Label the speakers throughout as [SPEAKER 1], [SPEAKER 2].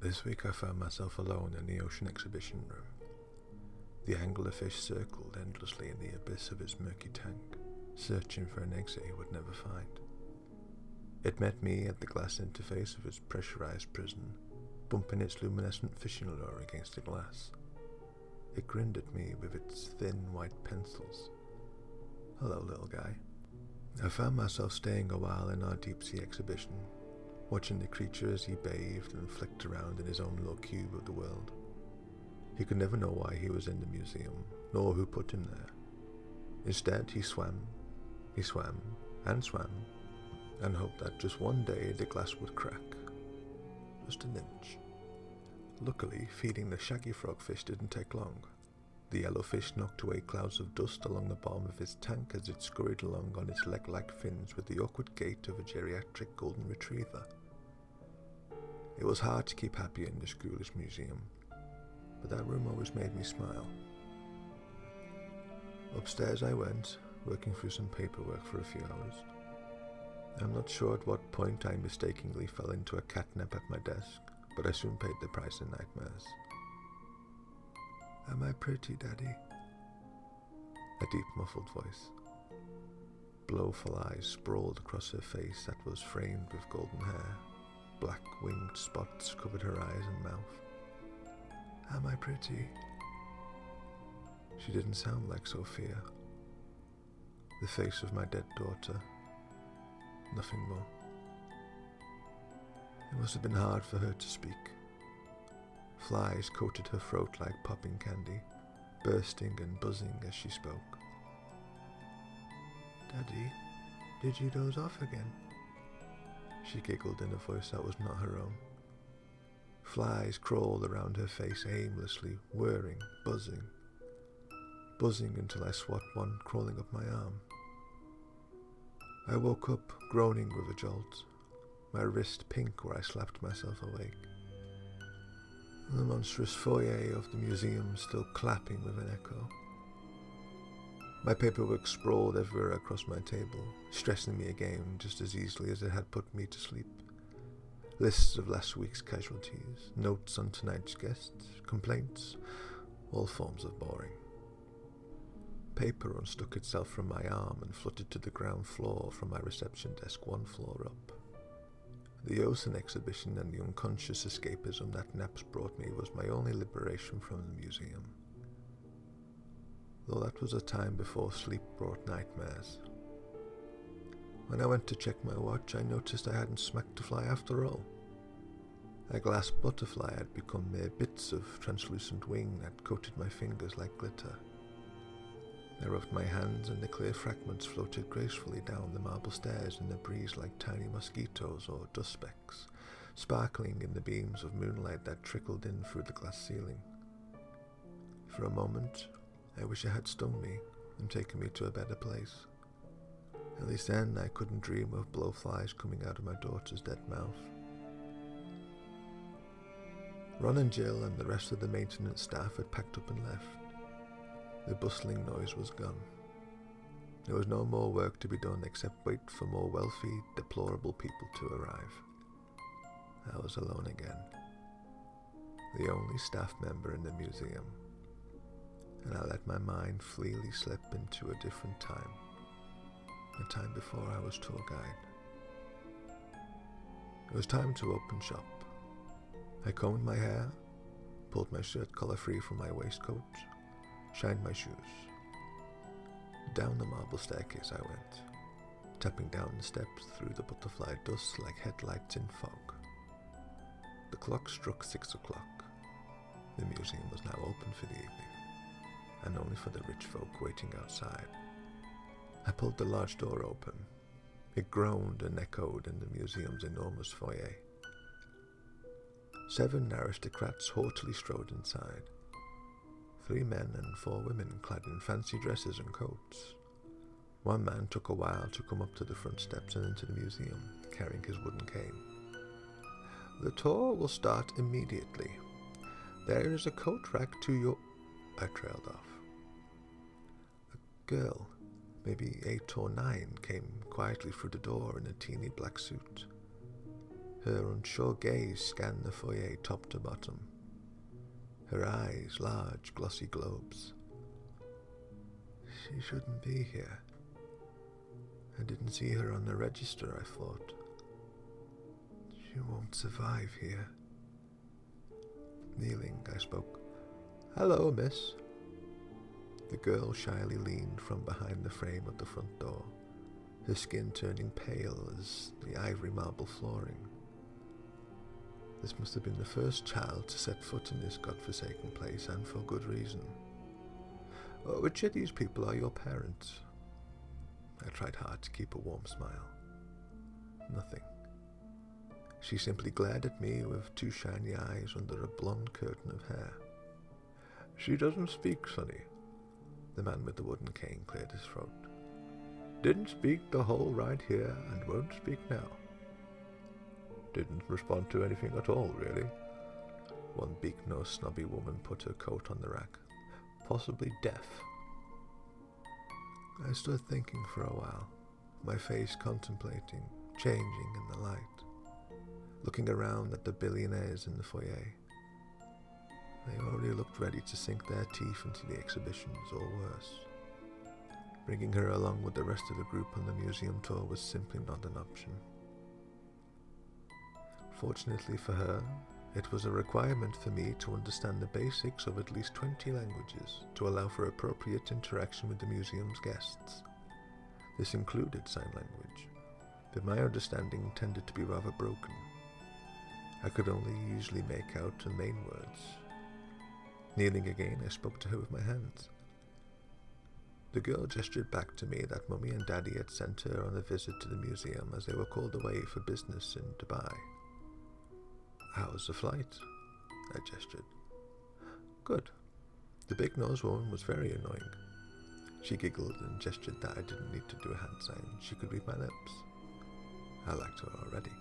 [SPEAKER 1] This week I found myself alone in the ocean exhibition room. The anglerfish circled endlessly in the abyss of its murky tank, searching for an exit he would never find. It met me at the glass interface of its pressurized prison, bumping its luminescent fishing lure against the glass. It grinned at me with its thin white pencils. "Hello, little guy." I found myself staying a while in our deep-sea exhibition, watching the creature as he bathed and flicked around in his own little cube of the world. He could never know why he was in the museum, nor who put him there. Instead, he swam, and swam, and hoped that just one day the glass would crack. Just an inch. Luckily, feeding the shaggy frogfish didn't take long. The yellowfish knocked away clouds of dust along the bottom of its tank as it scurried along on its leg-like fins with the awkward gait of a geriatric golden retriever. It was hard to keep happy in this ghoulish museum, but that room always made me smile. Upstairs I went, working through some paperwork for a few hours. I'm not sure at what point I mistakenly fell into a catnap at my desk, but I soon paid the price in nightmares. "Am I pretty, Daddy?" A deep, muffled voice. Blowful eyes sprawled across her face that was framed with golden hair. Black winged spots covered her eyes and mouth. "Am I pretty?" She didn't sound like Sophia. The face of my dead daughter. Nothing more. It must have been hard for her to speak. Flies coated her throat like popping candy, bursting and buzzing as she spoke. "Daddy, did you doze off again?" She giggled in a voice that was not her own. Flies crawled around her face aimlessly, whirring, buzzing until I swapped one crawling up my arm. I woke up, groaning with a jolt, my wrist pink where I slapped myself awake. The monstrous foyer of the museum still clapping with an echo. My paperwork sprawled everywhere across my table, stressing me again just as easily as it had put me to sleep. Lists of last week's casualties, notes on tonight's guests, complaints, all forms of boring. Paper unstuck itself from my arm and fluttered to the ground floor from my reception desk one floor up. The ocean exhibition and the unconscious escapism that naps brought me was my only liberation from the museum. Though that was a time before sleep brought nightmares. When I went to check my watch, I noticed I hadn't smacked a fly after all. A glass butterfly had become mere bits of translucent wing that coated my fingers like glitter. I rubbed my hands and the clear fragments floated gracefully down the marble stairs in the breeze like tiny mosquitoes or dust specks, sparkling in the beams of moonlight that trickled in through the glass ceiling. For a moment, I wish it had stung me and taken me to a better place. At least then I couldn't dream of blowflies coming out of my daughter's dead mouth. Ron and Jill and the rest of the maintenance staff had packed up and left. The bustling noise was gone. There was no more work to be done except wait for more wealthy, deplorable people to arrive. I was alone again. The only staff member in the museum. And I let my mind freely slip into a different time. A time before I was tour guide. It was time to open shop. I combed my hair, pulled my shirt collar free from my waistcoat, shined my shoes. Down the marble staircase I went, tapping down the steps through the butterfly dust like headlights in fog. The clock struck 6 o'clock. The museum was now open for the evening, and only for the rich folk waiting outside. I pulled the large door open. It groaned and echoed in the museum's enormous foyer. 7 aristocrats haughtily strode inside. 3 men and 4 women clad in fancy dresses and coats. One man took a while to come up to the front steps and into the museum, carrying his wooden cane. "The tour will start immediately. There is a coat rack to your—" I trailed off. A girl, maybe 8 or 9, came quietly through the door in a teeny black suit. Her unsure gaze scanned the foyer top to bottom, her eyes large, glossy globes. She shouldn't be here. I didn't see her on the register, I thought. She won't survive here. Kneeling, I spoke. Hello, miss. The girl shyly leaned from behind the frame of the front door, her skin turning pale as the ivory marble flooring. This must have been the first child to set foot in this godforsaken place, and for good reason. Which of these people are your parents? I tried hard to keep a warm smile. Nothing. She simply glared at me with two shiny eyes under a blonde curtain of hair. She doesn't speak, Sonny. The man with the wooden cane cleared his throat. Didn't speak the whole ride here and won't speak now. Didn't respond to anything at all, really. One beak-nosed snobby woman put her coat on the rack. Possibly deaf. I stood thinking for a while, my face contemplating, changing in the light, looking around at the billionaires in the foyer. They already looked ready to sink their teeth into the exhibitions, or worse. Bringing her along with the rest of the group on the museum tour was simply not an option. Fortunately for her, it was a requirement for me to understand the basics of at least 20 languages to allow for appropriate interaction with the museum's guests. This included sign language, but my understanding tended to be rather broken. I could only usually make out the main words. Kneeling again, I spoke to her with my hands. The girl gestured back to me that Mummy and Daddy had sent her on a visit to the museum as they were called away for business in Dubai. How's the flight? I gestured. Good. The big-nosed woman was very annoying. She giggled and gestured that I didn't need to do a hand sign. She could read my lips. I liked her already.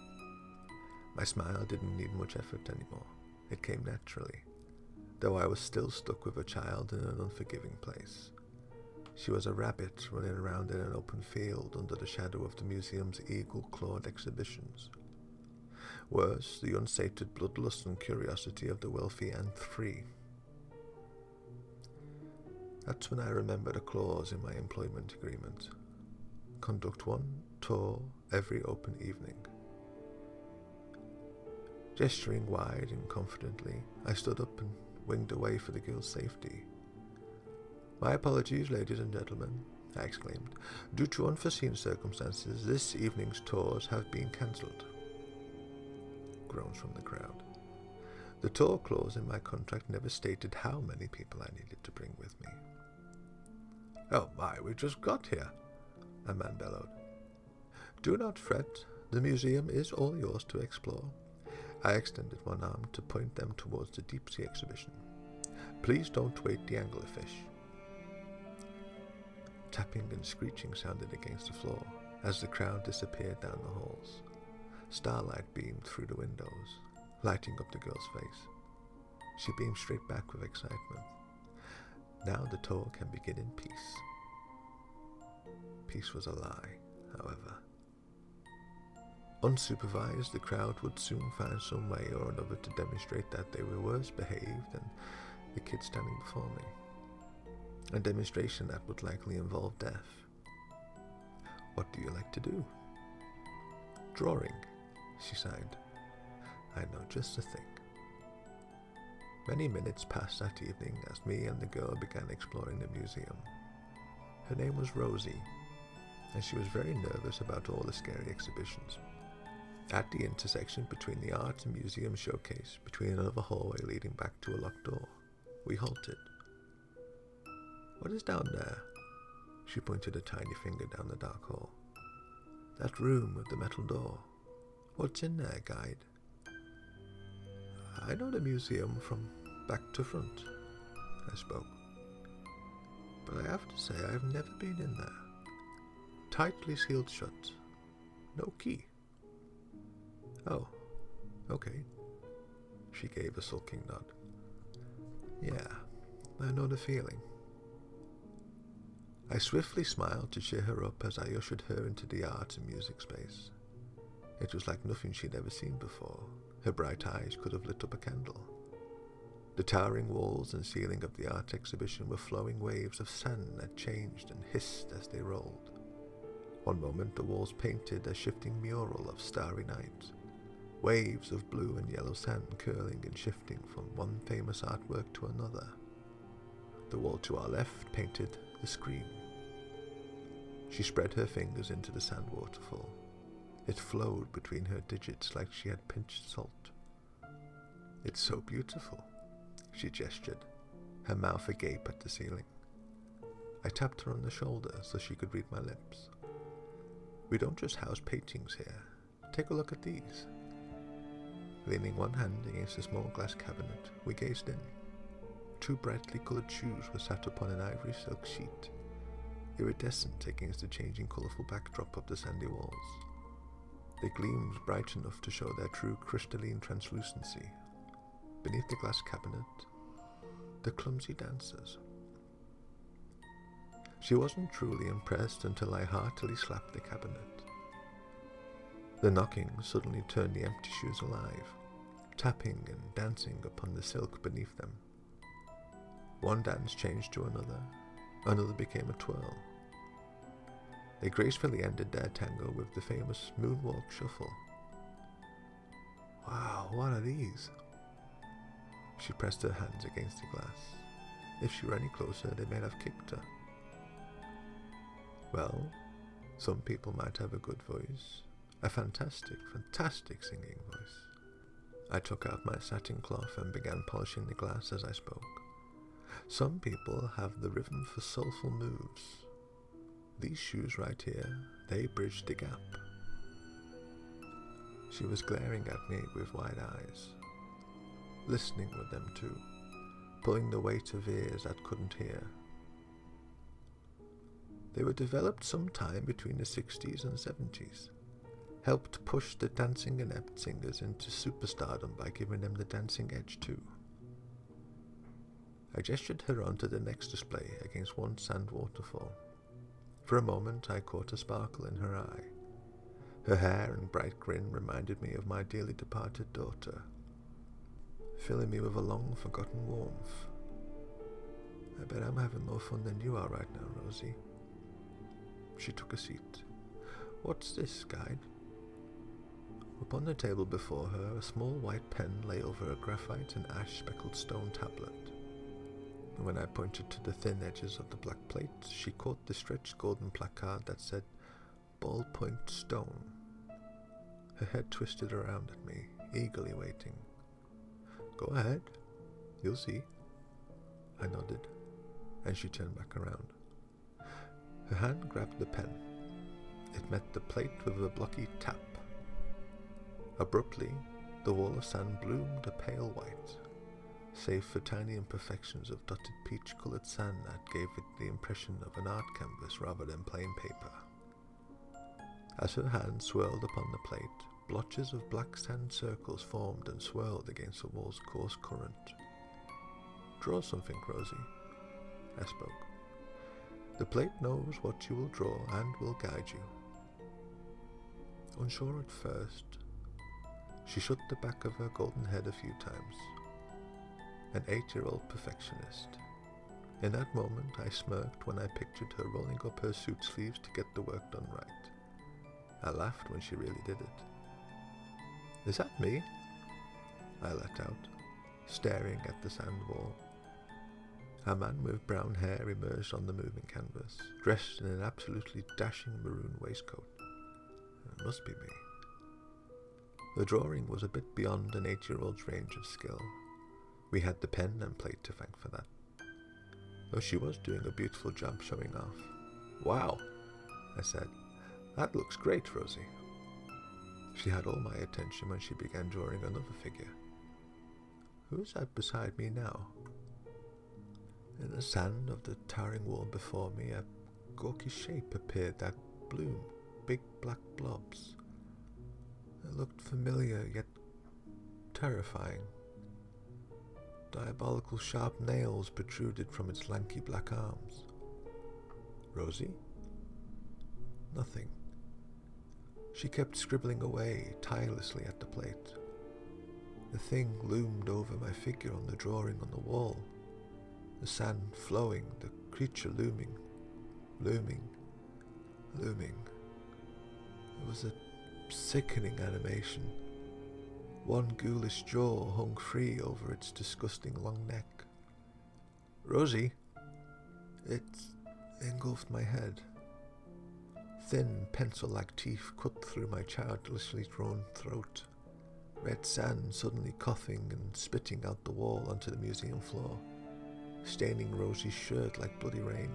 [SPEAKER 1] My smile didn't need much effort anymore. It came naturally, though I was still stuck with a child in an unforgiving place. She was a rabbit running around in an open field under the shadow of the museum's eagle-clawed exhibitions. Worse, the unsated bloodlust and curiosity of the wealthy and free. That's when I remembered a clause in my employment agreement. Conduct one tour every open evening. Gesturing wide and confidently, I stood up and winged away for the girl's safety. My apologies, ladies and gentlemen, I exclaimed. Due to unforeseen circumstances, this evening's tours have been cancelled. Groans from the crowd. The tour clause in my contract never stated how many people I needed to bring with me. Oh my, we just got here, a man bellowed. Do not fret, the museum is all yours to explore. I extended one arm to point them towards the deep-sea exhibition. Please don't wait the anglerfish. Tapping and screeching sounded against the floor as the crowd disappeared down the halls. Starlight beamed through the windows, lighting up the girl's face. She beamed straight back with excitement. Now the tour can begin in peace. Peace was a lie, however. Unsupervised, the crowd would soon find some way or another to demonstrate that they were worse behaved than the kid standing before me. A demonstration that would likely involve death. What do you like to do? Drawing, she sighed. I know just the thing. Many minutes passed that evening as me and the girl began exploring the museum. Her name was Rosie, and she was very nervous about all the scary exhibitions. At the intersection between the art and museum showcase, between another hallway leading back to a locked door, we halted. What is down there? She pointed a tiny finger down the dark hall. That room with the metal door. What's in there, guide? I know the museum from back to front, I spoke. But I have to say I've never been in there. Tightly sealed shut. No key. Oh, okay. She gave a sulking nod. Yeah, I know the feeling. I swiftly smiled to cheer her up as I ushered her into the art and music space. It was like nothing she'd ever seen before. Her bright eyes could have lit up a candle. The towering walls and ceiling of the art exhibition were flowing waves of sand that changed and hissed as they rolled. One moment the walls painted a shifting mural of starry night, waves of blue and yellow sand curling and shifting from one famous artwork to another. The wall to our left painted the Scream. She spread her fingers into the sand waterfall. It flowed between her digits like she had pinched salt. "It's so beautiful," she gestured, her mouth agape at the ceiling. I tapped her on the shoulder so she could read my lips. "We don't just house paintings here. Take a look at these." Leaning one hand against a small glass cabinet, we gazed in. 2 brightly coloured shoes were sat upon an ivory silk sheet, iridescent against the changing colourful backdrop of the sandy walls. They gleamed bright enough to show their true crystalline translucency. Beneath the glass cabinet, the clumsy dancers. She wasn't truly impressed until I heartily slapped the cabinet. The knocking suddenly turned the empty shoes alive, tapping and dancing upon the silk beneath them. One dance changed to another, another became a twirl. They gracefully ended their tango with the famous moonwalk shuffle. "Wow, what are these?" She pressed her hands against the glass. If she were any closer, they might have kicked her. Well, some people might have a good voice. A fantastic, fantastic singing voice. I took out my satin cloth and began polishing the glass as I spoke. Some people have the rhythm for soulful moves. These shoes right here, they bridge the gap. She was glaring at me with wide eyes, listening with them too, pulling the weight of ears that couldn't hear. They were developed sometime between the 60s and 70s, helped push the dancing inept singers into superstardom by giving them the dancing edge too. I gestured her on to the next display against one sand waterfall. For a moment I caught a sparkle in her eye. Her hair and bright grin reminded me of my dearly departed daughter, filling me with a long-forgotten warmth. "I bet I'm having more fun than you are right now, Rosie." She took a seat. "What's this, guide?" Upon the table before her, a small white pen lay over a graphite and ash-speckled stone tablet. When I pointed to the thin edges of the black plate, she caught the stretched golden placard that said "Ballpoint Stone." Her head twisted around at me, eagerly waiting. "Go ahead. You'll see." I nodded, and she turned back around. Her hand grabbed the pen. It met the plate with a blocky tap. Abruptly, the wall of sand bloomed a pale white, save for tiny imperfections of dotted peach-coloured sand that gave it the impression of an art canvas rather than plain paper. As her hand swirled upon the plate, blotches of black sand circles formed and swirled against the wall's coarse current. "Draw something, Rosie," I spoke. "The plate knows what you will draw and will guide you." Unsure at first, she shook the back of her golden head a few times. An 8-year-old perfectionist. In that moment I smirked when I pictured her rolling up her suit sleeves to get the work done right. I laughed when she really did it. "Is that me?" I let out, staring at the sand wall. A man with brown hair emerged on the moving canvas, dressed in an absolutely dashing maroon waistcoat. It must be me. The drawing was a bit beyond an 8-year-old's range of skill. We had the pen and plate to thank for that. Though she was doing a beautiful job showing off. "Wow," I said. "That looks great, Rosie." She had all my attention when she began drawing another figure. Who is that beside me now? In the sand of the towering wall before me, a gawky shape appeared that bloomed, big black blobs. It looked familiar, yet terrifying. Diabolical sharp nails protruded from its lanky black arms. "Rosie?" Nothing. She kept scribbling away tirelessly at the plate. The thing loomed over my figure on the drawing on the wall, the sand flowing, the creature looming. It was a sickening animation. One ghoulish jaw hung free over its disgusting long neck. Rosie! It engulfed my head. Thin, pencil-like teeth cut through my childishly drawn throat. Red sand suddenly coughing and spitting out the wall onto the museum floor, staining Rosie's shirt like bloody rain.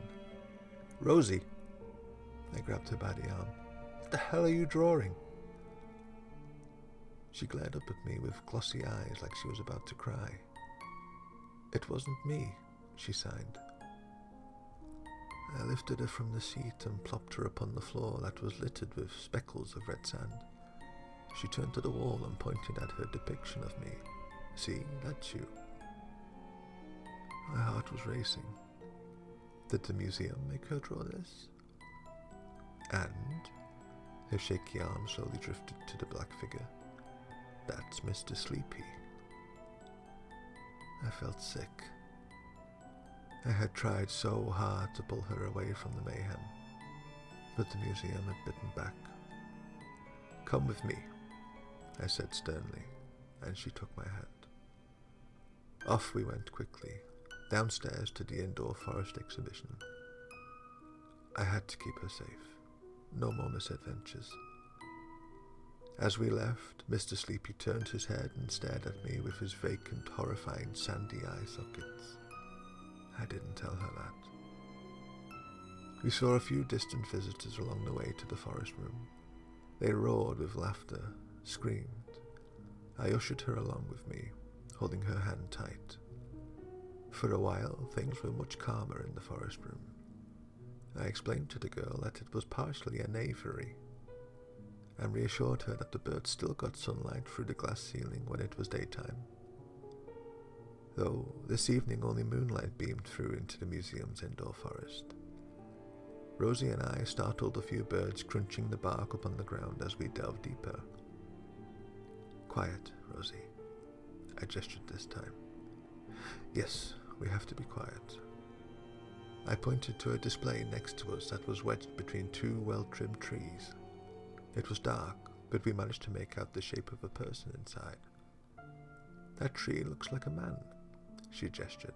[SPEAKER 1] Rosie! I grabbed her by the arm. What the hell are you drawing? She glared up at me with glossy eyes like she was about to cry. It wasn't me, she sighed. I lifted her from the seat and plopped her upon the floor that was littered with speckles of red sand. She turned to the wall and pointed at her depiction of me. See, that's you. My heart was racing. Did the museum make her draw this? And her shaky arm slowly drifted to the black figure. That's Mr. Sleepy. I felt sick. I had tried so hard to pull her away from the mayhem, but the museum had bitten back. Come with me, I said sternly, and she took my hand. Off we went quickly, downstairs to the indoor forest exhibition. I had to keep her safe. No more misadventures. As we left, Mr. Sleepy turned his head and stared at me with his vacant, horrifying, sandy eye sockets. I didn't tell her that. We saw a few distant visitors along the way to the forest room. They roared with laughter, screamed. I ushered her along with me, holding her hand tight. For a while, things were much calmer in the forest room. I explained to the girl that it was partially an aviary, and reassured her that the birds still got sunlight through the glass ceiling when it was daytime. Though this evening only moonlight beamed through into the museum's indoor forest. Rosie and I startled a few birds crunching the bark up on the ground as we delved deeper. Quiet, Rosie. I gestured this time. Yes, we have to be quiet. I pointed to a display next to us that was wedged between two well-trimmed trees. It was dark, but we managed to make out the shape of a person inside. That tree looks like a man, she gestured.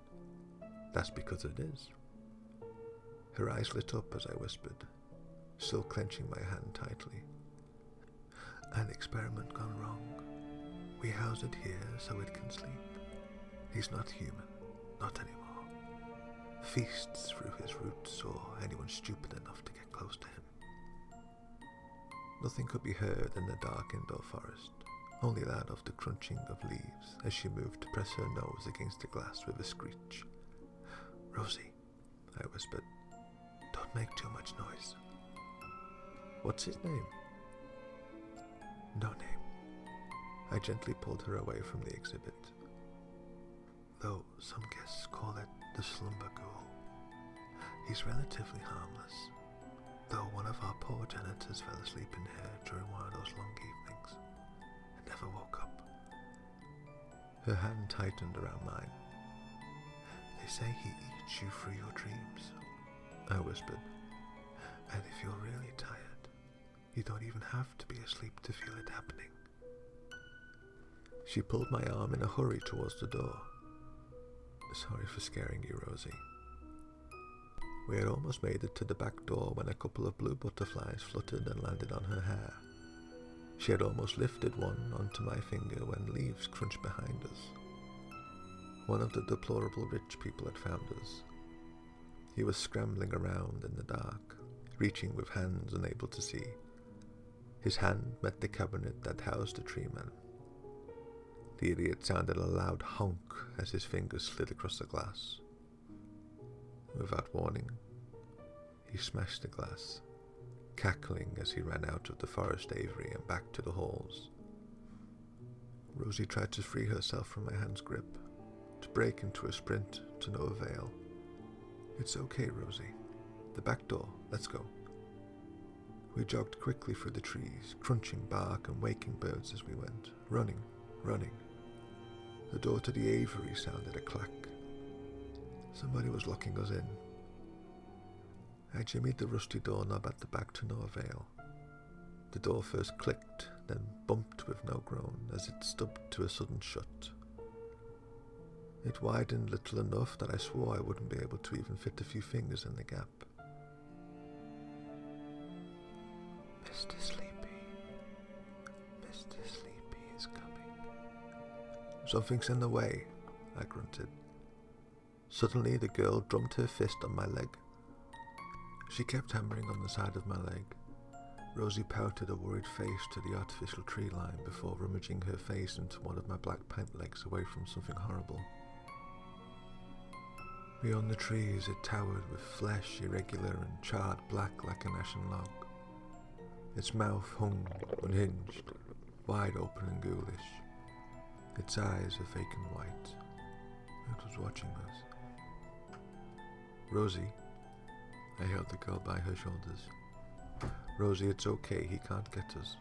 [SPEAKER 1] That's because it is. Her eyes lit up as I whispered, still clenching my hand tightly. An experiment gone wrong. We house it here so it can sleep. He's not human, not anymore. Feasts through his roots or anyone stupid enough to get close to him. Nothing could be heard in the dark indoor forest, only that of the crunching of leaves as she moved to press her nose against the glass with a screech. Rosie, I whispered, don't make too much noise. What's his name? No name. I gently pulled her away from the exhibit. Though some guests call it the slumber ghoul. He's relatively harmless, though one of our poor janitors fell asleep in here during one of those long evenings and never woke up. Her hand tightened around mine. They say he eats you through your dreams, I whispered, and if you're really tired, you don't even have to be asleep to feel it happening. She pulled my arm in a hurry towards the door. Sorry for scaring you, Rosie. We had almost made it to the back door when a couple of blue butterflies fluttered and landed on her hair. She had almost lifted one onto my finger when leaves crunched behind us. One of the deplorable rich people had found us. He was scrambling around in the dark, reaching with hands unable to see. His hand met the cabinet that housed the tree man. The idiot sounded a loud honk as his fingers slid across the glass. Without warning, he smashed the glass, cackling as he ran out of the forest aviary and back to the halls. Rosie tried to free herself from my hand's grip, to break into a sprint to no avail. It's okay, Rosie. The back door, let's go. We jogged quickly through the trees, crunching bark and waking birds as we went, running. The door to the aviary sounded a clack. Somebody was locking us in. I jimmied the rusty doorknob at the back to no avail. The door first clicked, then bumped with no groan as it stubbed to a sudden shut. It widened little enough that I swore I wouldn't be able to even fit a few fingers in the gap. Mr. Sleepy is coming. Something's in the way, I grunted. Suddenly the girl drummed her fist on my leg. She kept hammering on the side of my leg. Rosie pouted a worried face to the artificial tree line before rummaging her face into one of my black pant legs away from something horrible. Beyond the trees it towered with flesh irregular and charred black like an ashen log. Its mouth hung unhinged, wide open and ghoulish. Its eyes a vacant white. It was watching us. Rosie, I held the girl by her shoulders. Rosie, it's okay, he can't get us.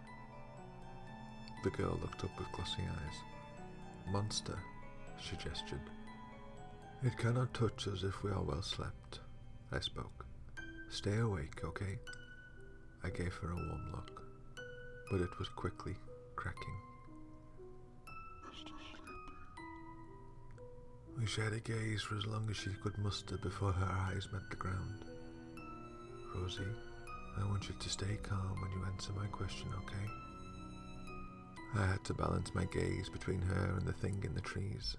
[SPEAKER 1] The girl looked up with glossy eyes. Monster, she gestured. It cannot touch us if we are well slept, I spoke. Stay awake, okay? I gave her a warm look, but it was quickly cracking. We shared a gaze for as long as she could muster before her eyes met the ground. Rosie, I want you to stay calm when you answer my question, okay? I had to balance my gaze between her and the thing in the trees.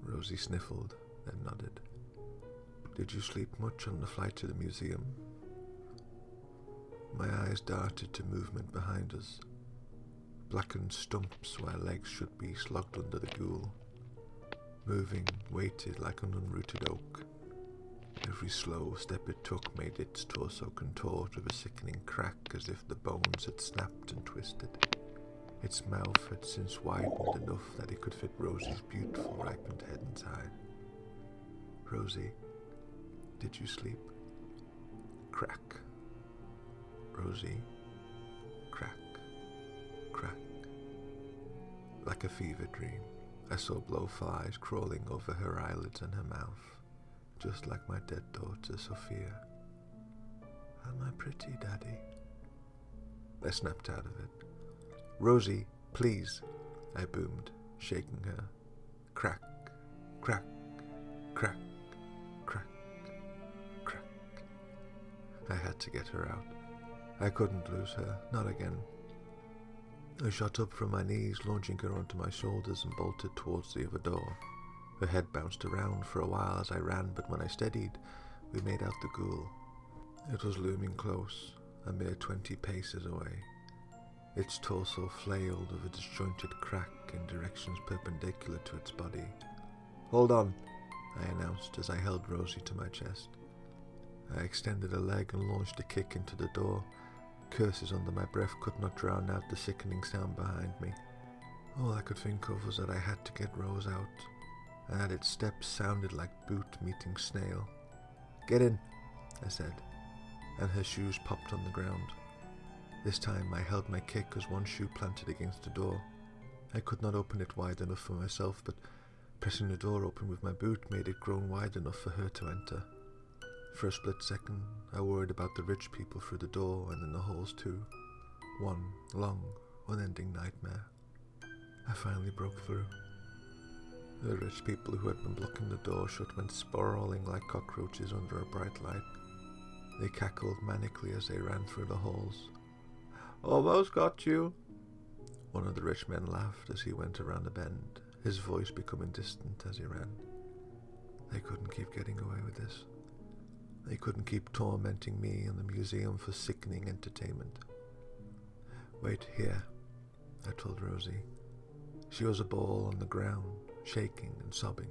[SPEAKER 1] Rosie sniffled, then nodded. Did you sleep much on the flight to the museum? My eyes darted to movement behind us. Blackened stumps where legs should be slogged under the ghoul. Moving, weighted like an unrooted oak. Every slow step it took made its torso contort with a sickening crack as if the bones had snapped and twisted. Its mouth had since widened enough that it could fit Rosie's beautiful ripened head inside. Rosie, did you sleep? Crack. Rosie, crack, crack. Like a fever dream, I saw blowflies crawling over her eyelids and her mouth, just like my dead daughter, Sophia. Am I pretty, Daddy? I snapped out of it. Rosie, please, I boomed, shaking her. Crack, crack, crack, crack, crack. I had to get her out. I couldn't lose her, not again. I shot up from my knees, launching her onto my shoulders and bolted towards the other door. Her head bounced around for a while as I ran, but when I steadied, we made out the ghoul. It was looming close, a mere 20 paces away. Its torso flailed with a disjointed crack in directions perpendicular to its body. Hold on, I announced as I held Rosie to my chest. I extended a leg and launched a kick into the door. Curses under my breath could not drown out the sickening sound behind me. All I could think of was that I had to get Rose out, and that its steps sounded like boot meeting snail. Get in, I said, and her shoes popped on the ground. This time I held my kick as one shoe planted against the door. I could not open it wide enough for myself, but pressing the door open with my boot made it grown wide enough for her to enter. For a split second, I worried about the rich people through the door and in the halls too. One long, unending nightmare. I finally broke through. The rich people who had been blocking the door shut went sprawling like cockroaches under a bright light. They cackled manically as they ran through the halls. Almost got you. One of the rich men laughed as he went around a bend, his voice becoming distant as he ran. They couldn't keep getting away with this. They couldn't keep tormenting me and the museum for sickening entertainment. Wait here, I told Rosie. She was a ball on the ground, shaking and sobbing.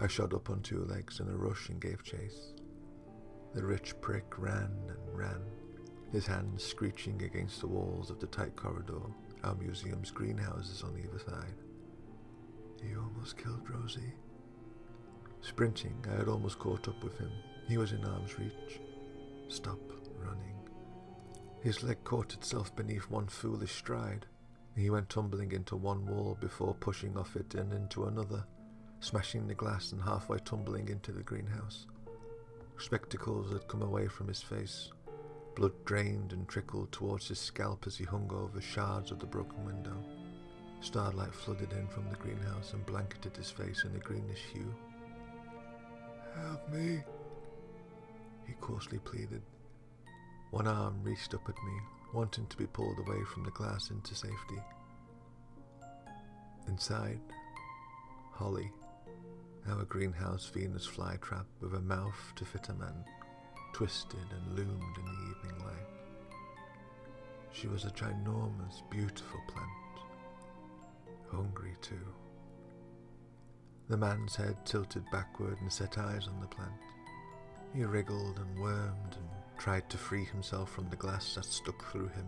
[SPEAKER 1] I shot up on 2 legs in a rush and gave chase. The rich prick ran and ran, his hands screeching against the walls of the tight corridor, our museum's greenhouses on either side. You almost killed Rosie. Sprinting, I had almost caught up with him. He was in arm's reach. Stop running. His leg caught itself beneath one foolish stride. He went tumbling into one wall before pushing off it and into another, smashing the glass and halfway tumbling into the greenhouse. Spectacles had come away from his face. Blood drained and trickled towards his scalp as he hung over shards of the broken window. Starlight flooded in from the greenhouse and blanketed his face in a greenish hue. "Help me," he coarsely pleaded. One arm reached up at me, wanting to be pulled away from the glass into safety. Inside, Holly, our greenhouse Venus flytrap with a mouth to fit a man, twisted and loomed in the evening light. She was a ginormous, beautiful plant. Hungry too. The man's head tilted backward and set eyes on the plant. He wriggled and wormed and tried to free himself from the glass that stuck through him.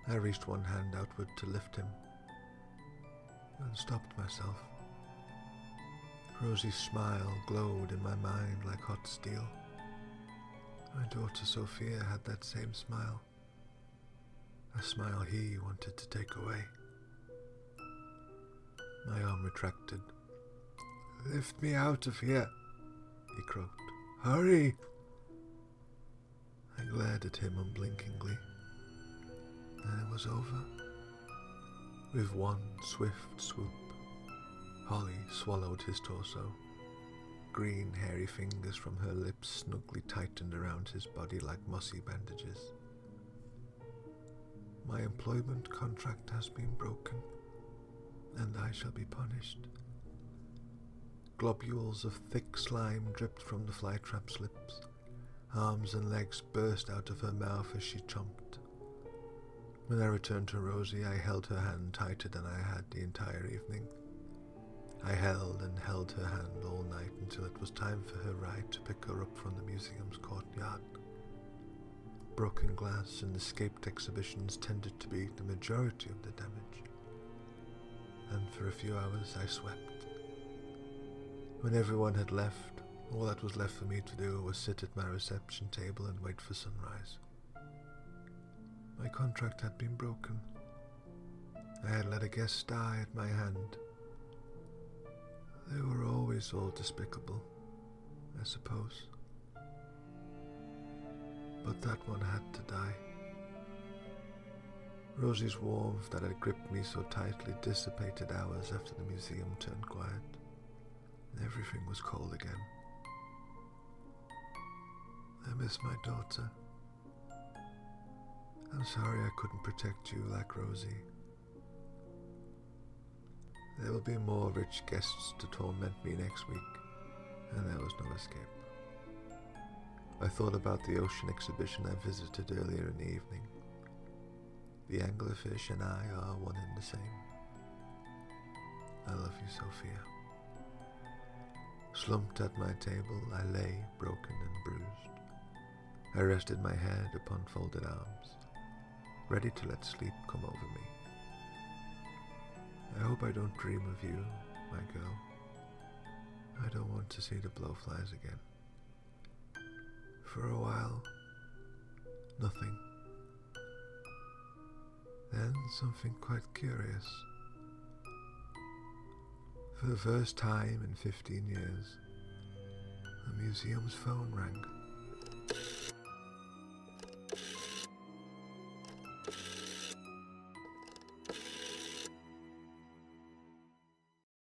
[SPEAKER 1] I reached one hand outward to lift him and stopped myself. Rosie's smile glowed in my mind like hot steel. My daughter Sophia had that same smile, a smile he wanted to take away. My arm retracted. "Lift me out of here," he croaked. "Hurry!" I glared at him unblinkingly. Then it was over. With one swift swoop, Holly swallowed his torso. Green, hairy fingers from her lips snugly tightened around his body like mossy bandages. "My employment contract has been broken, and I shall be punished." Globules of thick slime dripped from the flytrap's lips. Arms and legs burst out of her mouth as she chomped. When I returned to Rosie, I held her hand tighter than I had the entire evening. I held and held her hand all night until it was time for her ride to pick her up from the museum's courtyard. Broken glass and escaped exhibitions tended to be the majority of the damage, and for a few hours I slept. When everyone had left, all that was left for me to do was sit at my reception table and wait for sunrise. My contract had been broken. I had let a guest die at my hand. They were always all despicable, I suppose. But that one had to die. Rosie's warmth that had gripped me so tightly dissipated hours after the museum turned quiet. Everything was cold again. I miss my daughter. I'm sorry I couldn't protect you like Rosie. There will be more rich guests to torment me next week, and there was no escape. I thought about the ocean exhibition I visited earlier in the evening. The anglerfish and I are one and the same. I love you, Sophia. Slumped at my table, I lay broken and bruised. I rested my head upon folded arms, ready to let sleep come over me. I hope I don't dream of you, my girl. I don't want to see the blowflies again. For a while, nothing. Then something quite curious. For the first time in 15 years, the museum's phone rang.